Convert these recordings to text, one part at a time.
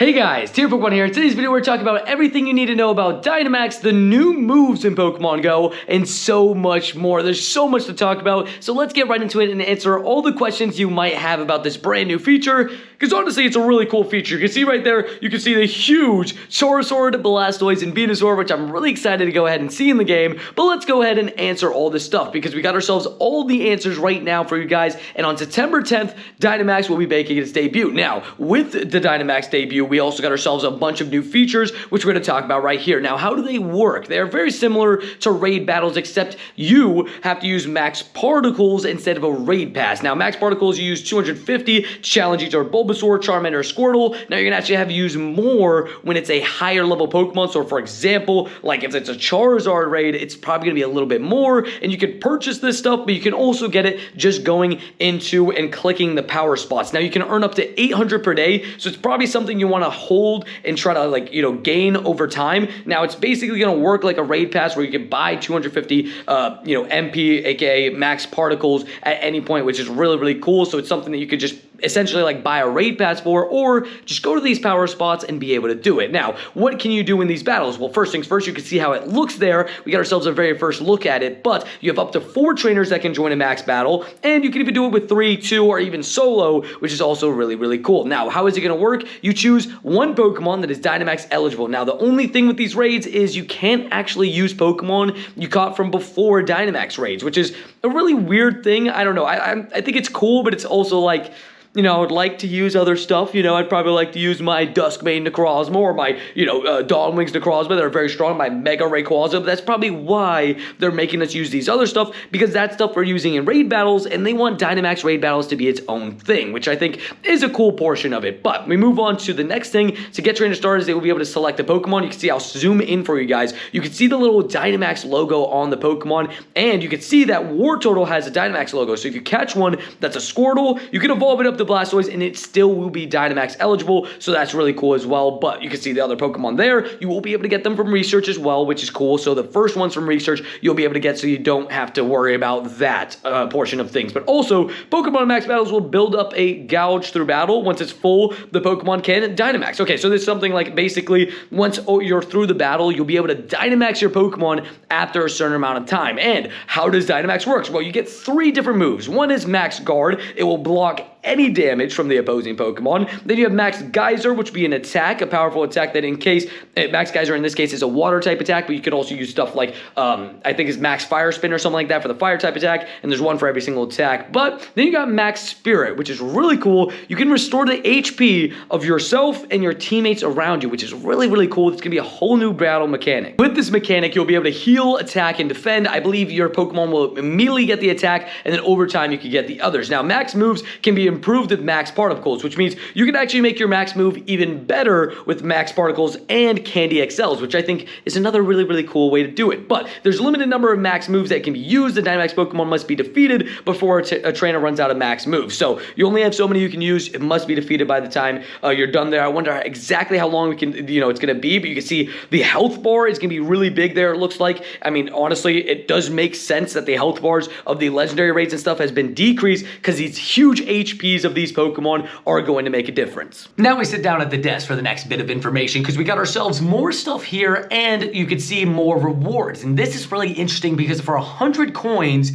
Hey guys, Pokemon here. In today's video, we're talking about everything you need to know about Dynamax, the new moves in Pokemon Go, and so much more. There's so much to talk about, so let's get right into it and answer all the questions you might have about this brand new feature, because honestly, it's a really cool feature. You can see right there, you can see the huge Charizard, Blastoise, and Venusaur, which I'm really excited to go ahead and see in the game, but let's go ahead and answer all this stuff, because we got ourselves all the answers right now for you guys, and on September 10th, Dynamax will be making its debut. Now, with the Dynamax debut, we also got ourselves a bunch of new features, which we're going to talk about right here. Now, how do they work? They are very similar to raid battles, except you have to use max particles instead of a raid pass. Now, max particles, you use 250 to challenge either Bulbasaur, Charmander, or Squirtle. Now, you're going to actually have to use more when it's a higher level Pokemon. So, for example, like if it's a Charizard raid, it's probably going to be a little bit more, and you can purchase this stuff, but you can also get it just going into and clicking the power spots. Now, you can earn up to 800 per day, so it's probably something you want to hold and try to gain over time. Now it's basically going to work like a raid pass where you can buy 250 MP, aka max particles at any point, which is really cool. So it's something that you could just essentially like buy a raid pass for, or just go to these power spots and be able to do it. Now, what can you do in these battles? Well, first things first, you can see how it looks there. We got ourselves a very first look at it, but you have up to 4 trainers that can join a max battle, and you can even do it with 3, 2, or even solo, which is also really cool. Now, how is it going to work? You choose one Pokemon that is Dynamax eligible. Now, the only thing with these raids is you can't actually use Pokemon you caught from before Dynamax raids, which is a really weird thing. I don't know. I think it's cool, but it's also like, I would like to use other stuff. I'd probably like to use my Duskmane Necrozma or my, Dawnwings Necrozma that are very strong, my Mega Rayquaza. But that's probably why they're making us use these other stuff, because that's stuff we're using in raid battles, and they want Dynamax raid battles to be its own thing, which I think is a cool portion of it. But we move on to the next thing. To get trainer starters, they will be able to select a Pokemon. You can see, I'll zoom in for you guys. You can see the little Dynamax logo on the Pokemon, and you can see that War Turtle has a Dynamax logo. So if you catch one that's a Squirtle, you can evolve it up to Blastoise, and it still will be Dynamax eligible, so that's really cool as well. But you can see the other Pokemon there. You will be able to get them from research as well, which is cool. So the first ones from research you'll be able to get, so you don't have to worry about that portion of things. But also, Pokemon Max battles will build up a gouge through battle. Once it's full, the Pokemon can Dynamax. Okay, so there's something like basically once you're through the battle, you'll be able to Dynamax your Pokemon after a certain amount of time. And how does Dynamax work? Well, you get 3 different moves. One is Max Guard. It will block any damage from the opposing Pokemon. Then you have Max Geyser, which would be an attack, a powerful attack that in case, Max Geyser in this case is a water type attack, but you could also use stuff like, I think it's Max Fire Spin or something like that for the fire type attack, and there's one for every single attack. But then you got Max Spirit, which is really cool. You can restore the HP of yourself and your teammates around you, which is really cool. It's going to be a whole new battle mechanic. With this mechanic, you'll be able to heal, attack, and defend. I believe your Pokemon will immediately get the attack, and then over time you can get the others. Now, Max moves can be improved with max particles, which means you can actually make your max move even better with max particles and candy XLs, which I think is another really cool way to do it. But there's a limited number of max moves that can be used. The Dynamax Pokemon must be defeated before a trainer runs out of max moves. So you only have so many you can use. It must be defeated by the time you're done there. I wonder exactly how long we can, it's going to be, but you can see the health bar is going to be really big there, it looks like. I mean, honestly, it does make sense that the health bars of the legendary raids and stuff has been decreased, because these huge HPs of these Pokemon are going to make a difference. Now we sit down at the desk for the next bit of information, because we got ourselves more stuff here, and you can see more rewards. And this is really interesting, because for 100 coins,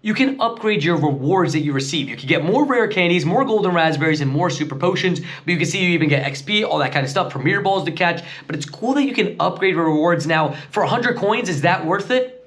you can upgrade your rewards that you receive. You can get more rare candies, more golden raspberries, and more super potions, but you can see you even get XP, all that kind of stuff, premier balls to catch. But it's cool that you can upgrade your rewards. Now, for 100 coins, is that worth it?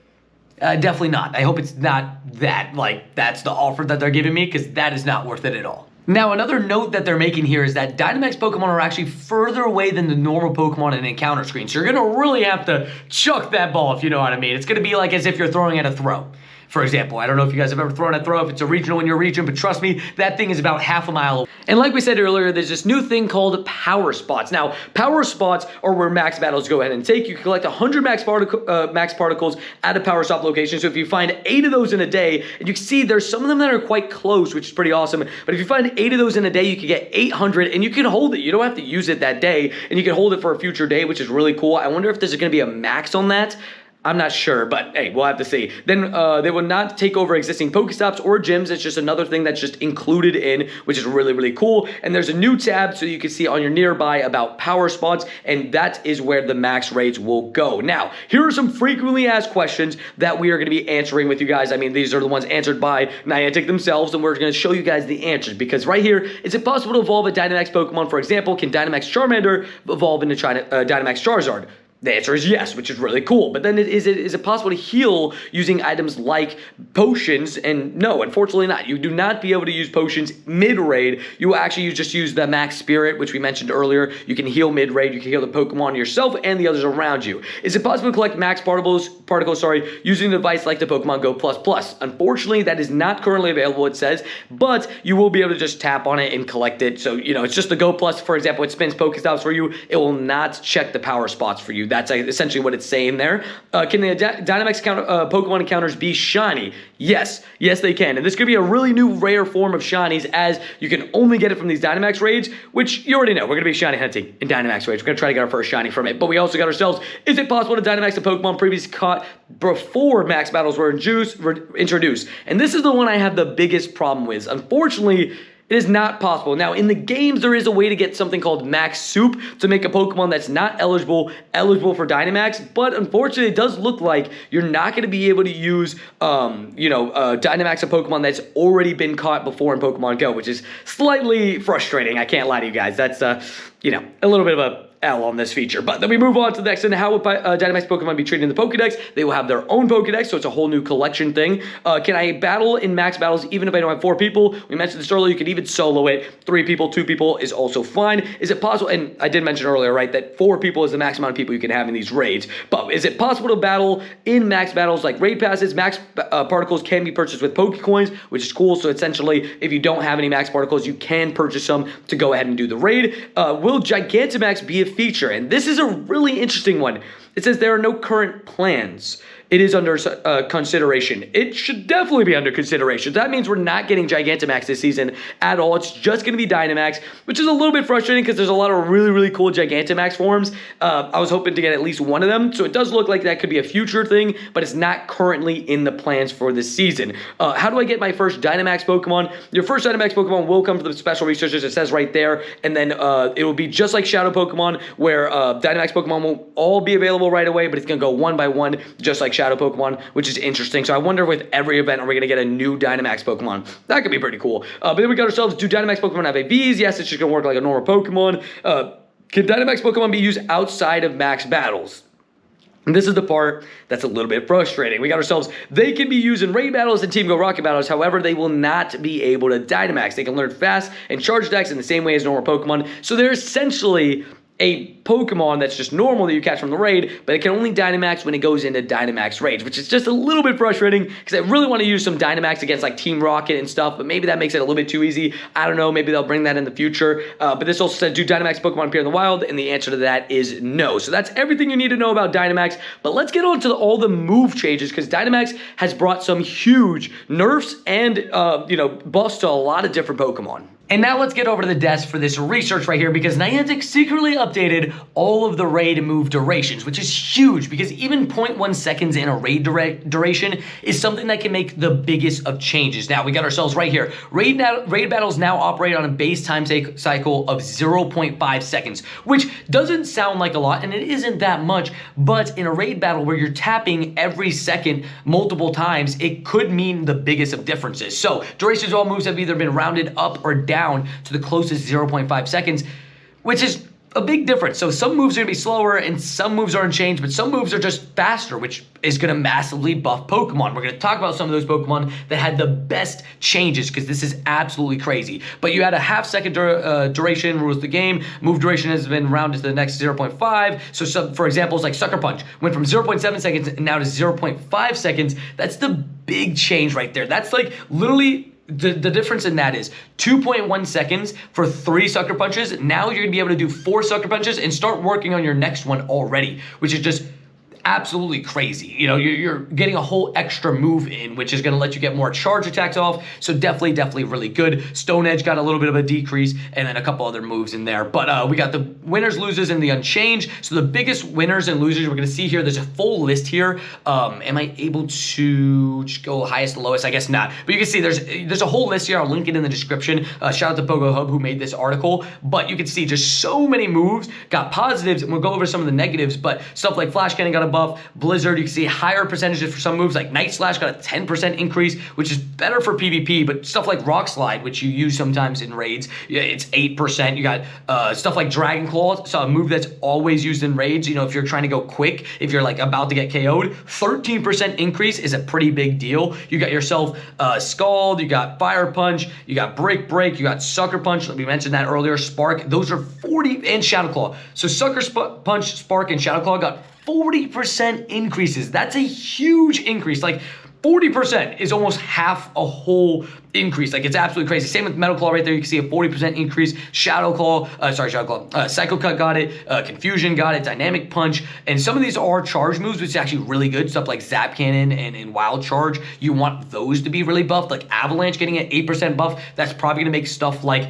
Definitely not. I hope it's not that, that's the offer that they're giving me, because that is not worth it at all. Now, another note that they're making here is that Dynamax Pokemon are actually further away than the normal Pokemon in an encounter screen. So you're going to really have to chuck that ball, if you know what I mean. It's going to be like as if you're throwing at a throw. For example, I don't know if you guys have ever thrown a throw, if it's a regional in your region, but trust me, that thing is about half a mile away. And like we said earlier, there's this new thing called power spots. Now, power spots are where max battles go ahead and take. You can collect 100 max particles at a power stop location. So if you find 8 of those in a day, and you can see there's some of them that are quite close, which is pretty awesome. But if you find 8 of those in a day, you can get 800, and you can hold it. You don't have to use it that day, and you can hold it for a future day, which is really cool. I wonder if there's going to be a max on that. I'm not sure, but hey, we'll have to see. Then they will not take over existing Pokestops or gyms. It's just another thing that's just included in, which is really, really cool. And there's a new tab so you can see on your nearby about power spots, and that is where the max raids will go. Now, here are some frequently asked questions that we are going to be answering with you guys. I mean, these are the ones answered by Niantic themselves, and we're going to show you guys the answers, because right here, is it possible to evolve a Dynamax Pokemon? For example, can Dynamax Charmander evolve into Dynamax Charizard? The answer is yes, which is really cool. But then is it possible to heal using items like potions? And no, unfortunately not. You do not be able to use potions mid-raid. You will actually just use the max spirit, which we mentioned earlier. You can heal mid-raid. You can heal the Pokemon yourself and the others around you. Is it possible to collect max particles, using a device like the Pokemon Go++? Unfortunately, that is not currently available, it says, but you will be able to just tap on it and collect it. So, you know, it's just the Go+, for example, it spins Pokestops for you. It will not check the power spots for you. That's essentially what it's saying there. Can the Dynamax Pokemon encounters be shiny? Yes. Yes, they can. And this could be a really new rare form of shinies, as you can only get it from these Dynamax raids, which you already know. We're going to be shiny hunting in Dynamax raids. We're going to try to get our first shiny from it. But we also got ourselves, is it possible to Dynamax a Pokemon previously caught before max battles were introduced? And this is the one I have the biggest problem with. Unfortunately, it is not possible. Now, in the games, there is a way to get something called Max Soup to make a Pokemon that's not eligible for Dynamax, but unfortunately, it does look like you're not going to be able to use, Dynamax a Pokemon that's already been caught before in Pokemon Go, which is slightly frustrating. I can't lie to you guys. That's, a little bit of a L on this feature. But then we move on to the next, and how would Dynamax Pokemon be treated in the Pokedex? They will have their own Pokedex, so it's a whole new collection thing. Can I battle in max battles even if I don't have 4 people? We mentioned this earlier, you can even solo it. 3 people, 2 people is also fine. Is it possible, and I did mention earlier, right, that 4 people is the max amount of people you can have in these raids, but is it possible to battle in max battles like raid passes? Max particles can be purchased with Pokecoins, which is cool, so essentially, if you don't have any max particles, you can purchase some to go ahead and do the raid. Will Gigantamax be a feature? And this is a really interesting one. It says there are no current plans. It is under consideration. It should definitely be under consideration. That means we're not getting Gigantamax this season at all. It's just going to be Dynamax, which is a little bit frustrating because there's a lot of really, really cool Gigantamax forms. I was hoping to get at least one of them, so it does look like that could be a future thing, but it's not currently in the plans for this season. How do I get my first Dynamax Pokemon? Your first Dynamax Pokemon will come from the special researchers. It says right there, and then it will be just like Shadow Pokemon, where Dynamax Pokemon won't all be available right away, but it's going to go one by one, just like Shadow Pokemon, which is interesting. So I wonder if with every event, are we going to get a new Dynamax Pokemon? That could be pretty cool. But then we got ourselves, do Dynamax Pokemon have AVs? Yes, it's just going to work like a normal Pokemon. Can Dynamax Pokemon be used outside of max battles? And this is the part that's a little bit frustrating. We got ourselves, they can be used in raid battles and Team Go Rocket battles. However, they will not be able to Dynamax. They can learn fast and charge attacks in the same way as normal Pokemon. So they're essentially a Pokemon that's just normal that you catch from the raid, but it can only Dynamax when it goes into Dynamax raids, which is just a little bit frustrating because I really want to use some Dynamax against like Team Rocket and stuff, but maybe that makes it a little bit too easy. I don't know, maybe they'll bring that in the future. But this also said, do Dynamax Pokemon appear in the wild? And the answer to that is no. So that's everything you need to know about Dynamax, but let's get on to all the move changes because Dynamax has brought some huge nerfs and, buffs to a lot of different Pokemon. And now let's get over to the desk for this research right here because Niantic secretly updated all of the raid move durations, which is huge because even 0.1 seconds in a raid duration is something that can make the biggest of changes. Now we got ourselves right here. Raid battles now operate on a base time cycle of 0.5 seconds, which doesn't sound like a lot, and it isn't that much, but in a raid battle where you're tapping every second multiple times, it could mean the biggest of differences. So durations of all moves have either been rounded up or down to the closest 0.5 seconds, which is a big difference. So some moves are going to be slower and some moves aren't changed, but some moves are just faster, which is going to massively buff Pokemon. We're going to talk about some of those Pokemon that had the best changes because this is absolutely crazy. But you had a half-second duration rules the game. Move duration has been rounded to the next 0.5. So for example, it's like Sucker Punch went from 0.7 seconds and now to 0.5 seconds. That's the big change right there. That's like literally the difference in that is 2.1 seconds for 3 Sucker Punches. Now you're going to be able to do 4 Sucker Punches and start working on your next one already, which is just absolutely crazy. You know, you're getting a whole extra move in, which is going to let you get more charge attacks off. So definitely really good. Stone Edge got a little bit of a decrease, and then a couple other moves in there. But we got the winners, losers, and the unchanged. So the biggest winners and losers we're going to see here. There's a full list here. Am I able to just go highest to lowest? I guess not. But you can see there's a whole list here. I'll link it in the description. Shout out to Pogo Hub who made this article. But you can see just so many moves got positives, and we'll go over some of the negatives. But stuff like Flash Cannon got a buff. Blizzard, you can see higher percentages for some moves. Like Night Slash got a 10% increase, which is better for PvP. But stuff like Rock Slide, which you use sometimes in raids, yeah, it's 8%. You got stuff like Dragon Claw, so a move that's always used in raids. You know, if you're trying to go quick, if you're like about to get KO'd, 13% increase is a pretty big deal. You got yourself Scald, you got Fire Punch, you got Break, you got Sucker Punch. We mentioned that earlier. Spark, those are 40, and Shadow Claw. So Sucker Punch, Spark, and Shadow Claw got 40% increases. That's a huge increase. Like 40% is almost half a whole increase. Like, it's absolutely crazy. Same with Metal Claw right there. You can see a 40% increase. Shadow Claw, Psycho Cut got it. Confusion got it. Dynamic Punch. And some of these are charge moves, which is actually really good. Stuff like Zap Cannon and Wild Charge. You want those to be really buffed. Like Avalanche getting an 8% buff. That's probably going to make stuff like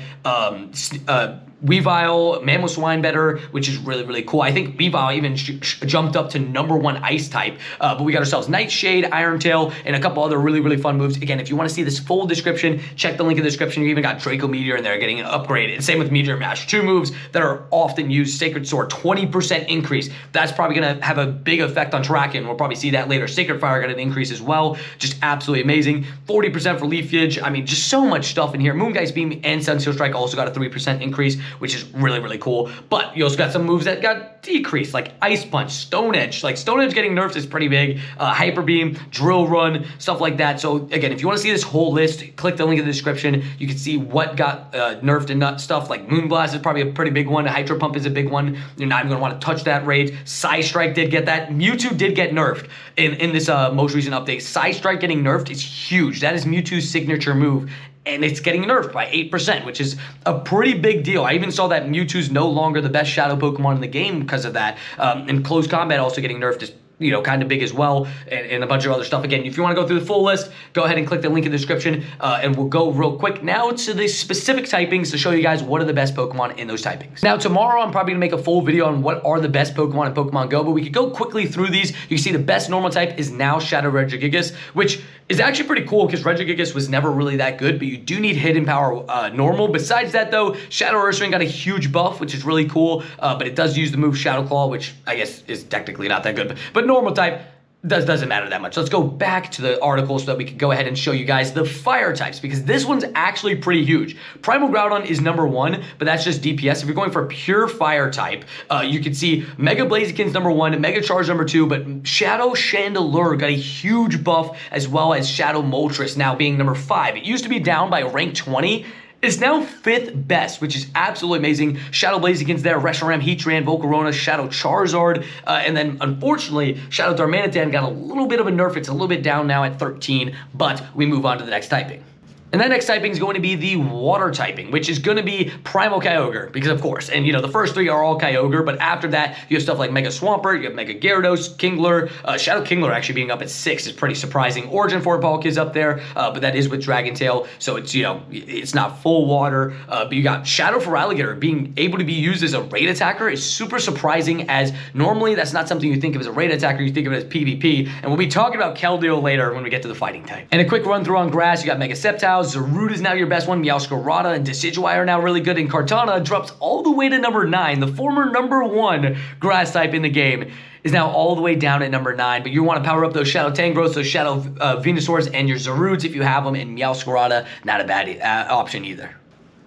Weavile, Mamoswine better, which is really cool. I think Weavile even jumped up to #1 ice type. But we got ourselves Nightshade, Iron Tail, and a couple other really fun moves. Again, if you want to see this full description, check the link in the description. You even got Draco Meteor in there getting upgraded. Same with Meteor Mash. 2 moves that are often used. Sacred Sword, 20% increase. That's probably going to have a big effect on tracking. We'll probably see that later. Sacred Fire got an increase as well. Just absolutely amazing. 40% for Leafage. I mean, just so much stuff in here. Moongeist Beam and Sunsteel Strike also got a 3% increase, which is really cool. But you also got some moves that got decreased, like Ice Punch, Stone Edge. Like Stone Edge getting nerfed is pretty big. Hyper Beam, Drill Run, stuff like that. So again, if you want to see this whole list, click the link in the description. You can see what got nerfed and stuff. Like Moonblast is probably a pretty big one. Hydro Pump is a big one. You're not even going to want to touch that raid. Psy Strike did get that. Mewtwo did get nerfed in this most recent update. Psy Strike getting nerfed is huge. That is Mewtwo's signature move. And it's getting nerfed by 8%, which is a pretty big deal. I even saw that Mewtwo's no longer the best Shadow Pokemon in the game because of that. And Close Combat also getting nerfed is, you know, kind of big as well, and a bunch of other stuff. Again, if you want to go through the full list, go ahead and click the link in the description, and we'll go real quick now to the specific typings to show you guys what are the best Pokemon in those typings. Now, tomorrow, I'm probably going to make a full video on what are the best Pokemon in Pokemon Go, but we could go quickly through these. You can see the best normal type is now Shadow Regigigas, which is actually pretty cool because Regigigas was never really that good, but you do need Hidden Power normal. Besides that, though, Shadow Ursaring got a huge buff, which is really cool, but it does use the move Shadow Claw, which I guess is technically not that good, but normal type doesn't matter that much. Let's go back to the article so that we can go ahead and show you guys the fire types, because this one's actually pretty huge. Primal Groudon is #1, but that's just DPS. If you're going for a pure fire type, you can see Mega Blaziken's #1, Mega Charge #2, but Shadow Chandelure got a huge buff, as well as Shadow Moltres now being #5. It used to be down by rank 20. It's now 5th best, which is absolutely amazing. Shadow Blaziken's there, Reshiram, Heatran, Volcarona, Shadow Charizard, and then unfortunately, Shadow Darmanitan got a little bit of a nerf. It's a little bit down now at 13, but we move on to the next typing. And that next typing is going to be the water typing, which is going to be Primal Kyogre, because of course, and you know, the first 3 are all Kyogre, but after that, you have stuff like Mega Swampert, you have Mega Gyarados, Kingler, Shadow Kingler actually being up at 6 is pretty surprising. Origin Fortpalk is up there, but that is with Dragon Tail, so it's, you know, it's not full water, but you got Shadow Feraligatr being able to be used as a raid attacker is super surprising, as normally that's not something you think of as a raid attacker, you think of it as PvP, and we'll be talking about Keldeo later when we get to the fighting type. And a quick run through on grass, you got Mega Sceptile, Zarude is now your best one, Meowscarada and Decidueye are now really good, and Kartana drops all the way to #9. The former #1 grass type in the game is now all the way down at #9, but you want to power up those Shadow Tangrowths, those Shadow Venusaurs, and your Zarudes if you have them, and Meowscarada, not a bad option either.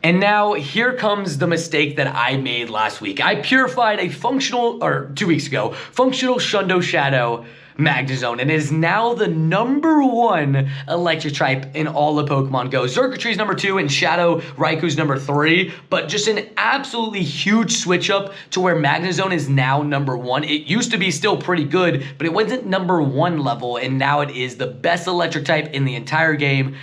And now, here comes the mistake that I made last week. I purified a functional, or 2 weeks ago, functional Shundo Shadow Magnezone, and it is now the #1 electric type in all of Pokemon Go. Xurkitree's #2 and Shadow Raikou's #3, but just an absolutely huge switch up to where Magnezone is now #1. It used to be still pretty good, but it wasn't #1 level, and now it is the best electric type in the entire game.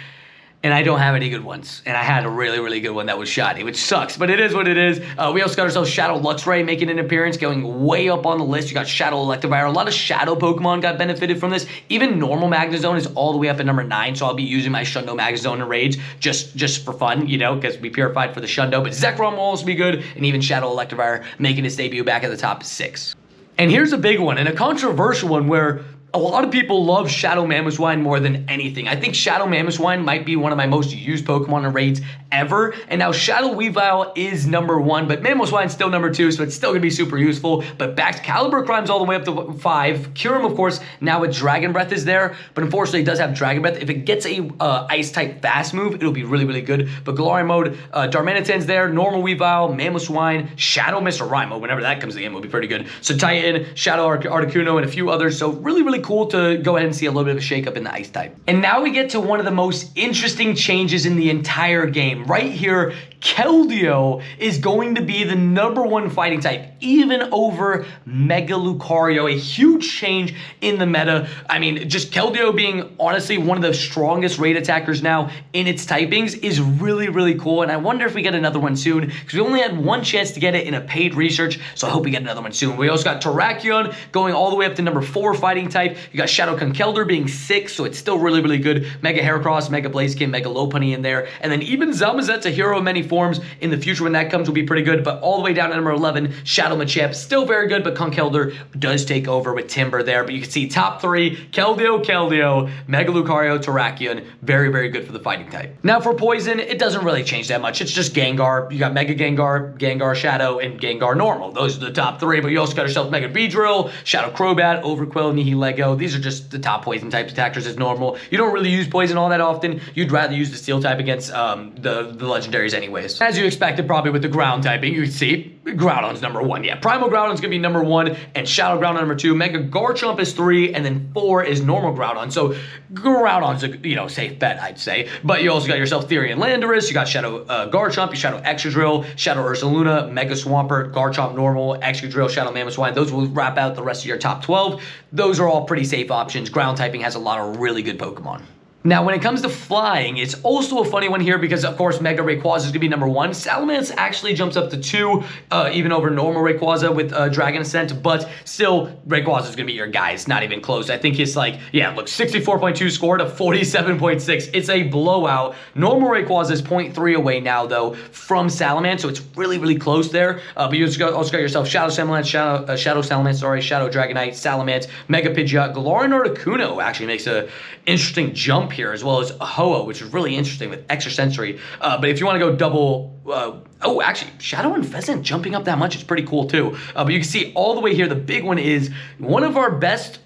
And I don't have any good ones. And I had a really, really good one that was shiny, which sucks, but it is what it is. We also got ourselves Shadow Luxray making an appearance, going way up on the list. You got Shadow Electivire. A lot of Shadow Pokemon got benefited from this. Even normal Magnezone is all the way up at number 9, so I'll be using my Shundo Magnezone and Rage just for fun, you know, because we purified for the Shundo. But Zekrom will also be good, and even Shadow Electivire making its debut back at the top 6. And here's a big one, and a controversial one where a lot of people love Shadow Mamoswine more than anything. I think Shadow Mamoswine might be one of my most used Pokemon in raids ever. And now Shadow Weavile is number 1, but Mamoswine's still number 2, so it's still going to be super useful. But Caliber Crime's all the way up to 5. Kyurem, of course, now with Dragon Breath is there, but unfortunately it does have Dragon Breath. If it gets a Ice-type fast move, it'll be really, really good. But Galarian mode, Darmanitan's there, Normal Weavile, Mamoswine, Shadow Mr. Rhymo, whenever that comes in, will be pretty good. So Titan, Shadow Articuno, and a few others. So really, really cool to go ahead and see a little bit of a shakeup in the Ice type. And now we get to one of the most interesting changes in the entire game. Right here, Keldeo is going to be the number 1 fighting type, even over Mega Lucario. A huge change in the meta. I mean, just Keldeo being honestly one of the strongest raid attackers now in its typings is really, really cool. And I wonder if we get another one soon, because we only had one chance to get it in a paid research, so I hope we get another one soon. We also got Terrakion going all the way up to number 4 fighting type. You got Shadow Conkeldurr being 6, so it's still really, really good. Mega Heracross, Mega Blaziken, Mega Lopunny in there. And then even Zamazet's a hero of many forms. In the future when that comes will be pretty good. But all the way down to number 11, Shadow Machamp, still very good, but Conkeldurr does take over with Timber there. But you can see top 3, Keldeo, Mega Lucario, Terrakion. Very, very good for the fighting type. Now for Poison, it doesn't really change that much. It's just Gengar. You got Mega Gengar, Gengar Shadow, and Gengar Normal. Those are the top 3, but you also got yourself Mega Beedrill, Shadow Crobat, Overqwil, Nihilego. These are just the top Poison types attackers as normal. You don't really use Poison all that often. You'd rather use the Steel type against the legendaries anyways. As you expected, probably with the ground typing, you can see Groudon's number 1. Yeah, Primal Groudon's gonna be number 1, and Shadow Groudon number 2. Mega Garchomp is 3, and then 4 is normal Groudon. So Groudon's a safe bet, I'd say. But you also got yourself Therian Landorus. You got Shadow Garchomp, you Shadow Excadrill, Shadow Ursaluna, Mega Swampert, Garchomp Normal, Excadrill, Shadow Mamoswine. Those will wrap out the rest of your top 12. Those are all pretty safe options. Ground typing has a lot of really good Pokemon. Now, when it comes to flying, it's also a funny one here because, of course, Mega Rayquaza is going to be number 1. Salamence actually jumps up to 2, even over normal Rayquaza with Dragon Ascent, but still, Rayquaza is going to be your guy. It's not even close. I think it's like, yeah, look, 64.2 score to 47.6. It's a blowout. Normal Rayquaza is 0.3 away now, though, from Salamence, so it's really, really close there. But you also got yourself Shadow Salamence, Shadow Salamence, Shadow Dragonite, Salamence, Mega Pidgeot, Galarian Articuno actually makes a interesting jump here, as well as a Ho-Oh, which is really interesting with extrasensory. But if you want to go double, oh, actually, Shadow and Pheasant jumping up that much is pretty cool too. But you can see all the way here, the big one is one of our best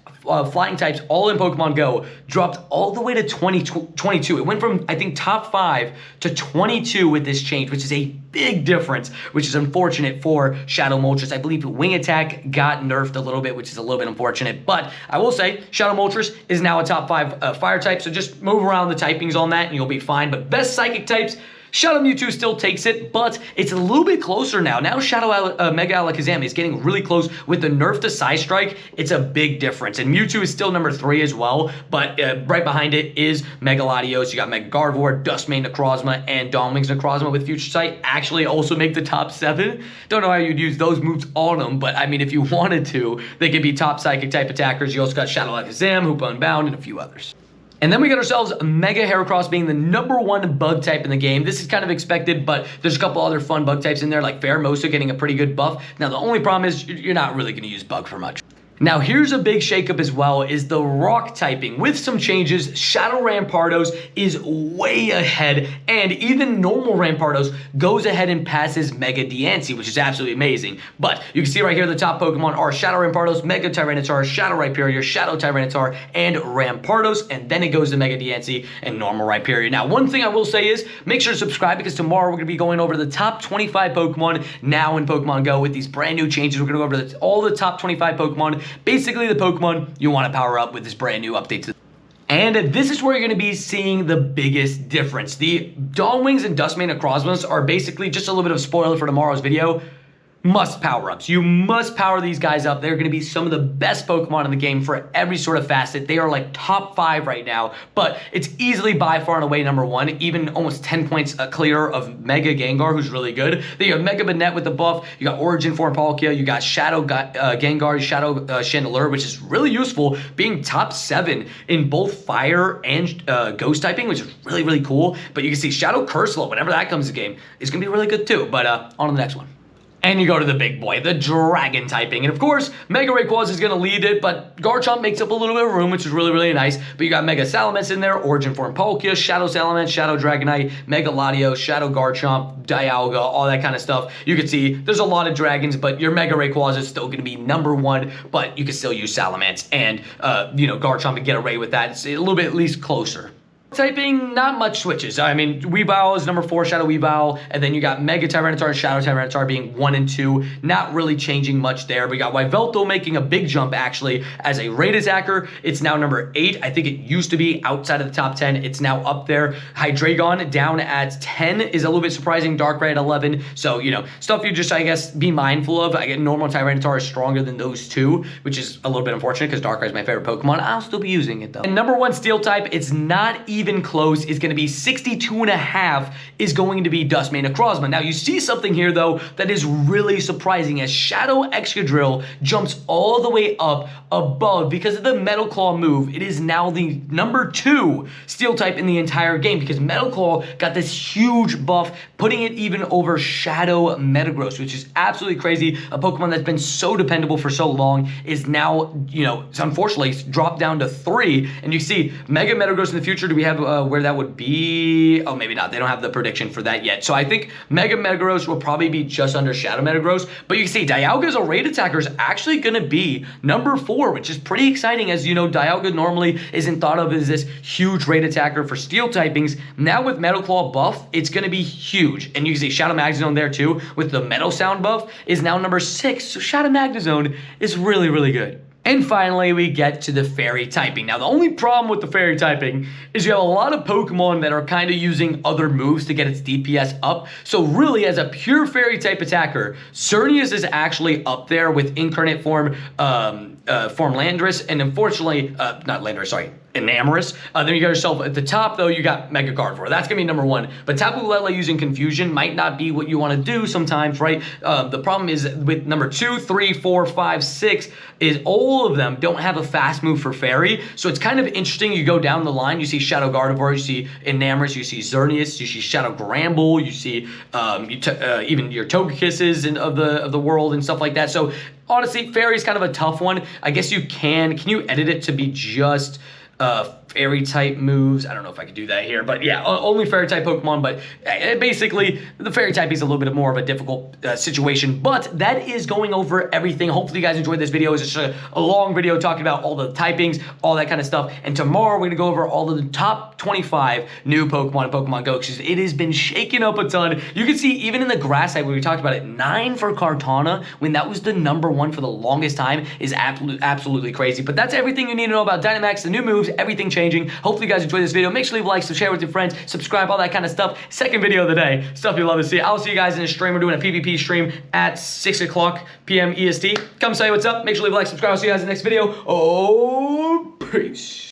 flying types all in Pokemon Go dropped all the way to 22. It went from, I think, top 5 to 22 with this change, which is a big difference, which is unfortunate for Shadow Moltres. I believe Wing Attack got nerfed a little bit, which is a little bit unfortunate. But I will say, Shadow Moltres is now a top 5 fire type, so just move around the typings on that and you'll be fine. But best psychic types, Shadow Mewtwo still takes it, but it's a little bit closer now. Now Shadow Mega Alakazam is getting really close with the nerf to Psystrike. It's a big difference. And Mewtwo is still number 3 as well, but right behind it is Mega Latios. You got Mega Gardevoir, Duskmane Necrozma, and Dawnwings Necrozma with Future Sight actually also make the top 7. Don't know how you'd use those moves on them, but I mean, if you wanted to, they could be top Psychic type attackers. You also got Shadow Alakazam, Hoopa Unbound, and a few others. And then we got ourselves Mega Heracross being the number 1 bug type in the game. This is kind of expected, but there's a couple other fun bug types in there, like Pheromosa getting a pretty good buff. Now, the only problem is you're not really going to use bug for much. Now, here's a big shakeup as well, is the rock typing. With some changes, Shadow Rampardos is way ahead, and even normal Rampardos goes ahead and passes Mega Diancie, which is absolutely amazing. But you can see right here, the top Pokemon are Shadow Rampardos, Mega Tyranitar, Shadow Rhyperior, Shadow Tyranitar, and Rampardos, and then it goes to Mega Diancie and normal Rhyperior. Now, one thing I will say is, make sure to subscribe, because tomorrow we're going to be going over the top 25 Pokemon now in Pokemon Go with these brand new changes. We're going to go over all the top 25 Pokemon, basically the Pokemon you want to power up with this brand new update. And this is where you're going to be seeing the biggest difference. The Dawnwings and Duskmane Necrozmas are basically, just a little bit of spoiler for tomorrow's video, must power-ups. You must power these guys up. They're going to be some of the best Pokemon in the game for every sort of facet. They are like top 5 right now, but it's easily by far and away number 1, even almost 10 points clear of Mega Gengar, who's really good. Then you have Mega Banette with the buff. You got Origin Form Palkia. You got Shadow Gengar, Shadow Chandelure, which is really useful, being top 7 in both Fire and Ghost typing, which is really, really cool. But you can see Shadow Cursola, whenever that comes to game, is going to be really good too. But on to the next one. And you go to the big boy, the Dragon typing. And of course, Mega Rayquaza is going to lead it, but Garchomp makes up a little bit of room, which is really, really nice. But you got Mega Salamence in there, Origin Form Palkia, Shadow Salamence, Shadow Dragonite, Mega Latios, Shadow Garchomp, Dialga, all that kind of stuff. You can see there's a lot of dragons, but your Mega Rayquaza is still going to be number 1, but you can still use Salamence and, Garchomp and get away with that. It's a little bit at least closer. Typing, not much switches. I mean, Weavile is number 4, Shadow Weavile, and then you got Mega Tyranitar and Shadow Tyranitar being 1 and 2. Not really changing much there. We got Yveltal making a big jump, actually, as a raid attacker. It's now number 8. I think it used to be outside of the top 10. It's now up there. Hydreigon down at 10 is a little bit surprising. Darkrai at 11. So, stuff you just, I guess, be mindful of. I get normal Tyranitar is stronger than those two, which is a little bit unfortunate because Darkrai is my favorite Pokemon. I'll still be using it, though. And number 1 Steel type, it's not even close. Is going to be 62.5 is going to be Duskmane Necrozma. Now you see something here though that is really surprising as Shadow Excadrill jumps all the way up above because of the Metal Claw move. It is now the number 2 Steel type in the entire game because Metal Claw got this huge buff, putting it even over Shadow Metagross, which is absolutely crazy. A Pokemon that's been so dependable for so long is now, unfortunately dropped down to 3. And you see Mega Metagross in the future. Do we have where that would be? Oh, maybe not. They don't have the prediction for that yet. So I think Mega Metagross will probably be just under Shadow Metagross. But you can see Dialga as a raid attacker is actually going to be number 4, which is pretty exciting. As you know, Dialga normally isn't thought of as this huge raid attacker for Steel typings. Now with Metal Claw buff, it's going to be huge. And you can see Shadow Magnezone there too with the Metal Sound buff is now number 6. So Shadow Magnezone is really, really good. And finally, we get to the Fairy typing. Now, the only problem with the Fairy typing is you have a lot of Pokemon that are kind of using other moves to get its DPS up. So really, as a pure Fairy type attacker, Xerneas is actually up there with Incarnate Form, Landorus, and unfortunately, not Landorus, sorry, Enamorus. Then you got yourself at the top, though, you got Mega Gardevoir. That's going to be number 1. But Tapu Lele using Confusion might not be what you want to do sometimes, right? The problem is with number 2, 3, 4, 5, 6 is all of them don't have a fast move for Fairy. So it's kind of interesting. You go down the line, you see Shadow Gardevoir, you see Enamorus, you see Xerneas, you see Shadow Gramble, you see even your Togekisses of the world and stuff like that. So honestly, Fairy is kind of a tough one. I guess can you edit it to be just Fairy type moves? I don't know if I could do that here, but yeah, only Fairy type Pokemon. But basically, the Fairy type is a little bit more of a difficult situation. But that is going over everything. Hopefully, you guys enjoyed this video. It's just a long video talking about all the typings, all that kind of stuff. And tomorrow, we're going to go over all of the top 25 new Pokemon in Pokemon Go, because it has been shaking up a ton. You can see even in the grass side where we talked about it, 9 for Kartana, when that was the number 1 for the longest time, is absolutely crazy. But that's everything you need to know about Dynamax, the new moves, everything changing. Hopefully you guys enjoyed this video. Make sure to leave a like, share with your friends, subscribe, all that kind of stuff. Second video of the day. Stuff you love to see. I'll see you guys in a stream. We're doing a PvP stream at 6 o'clock p.m. EST. Come say what's up. Make sure to leave a like, subscribe. I'll see you guys in the next video. Oh, peace.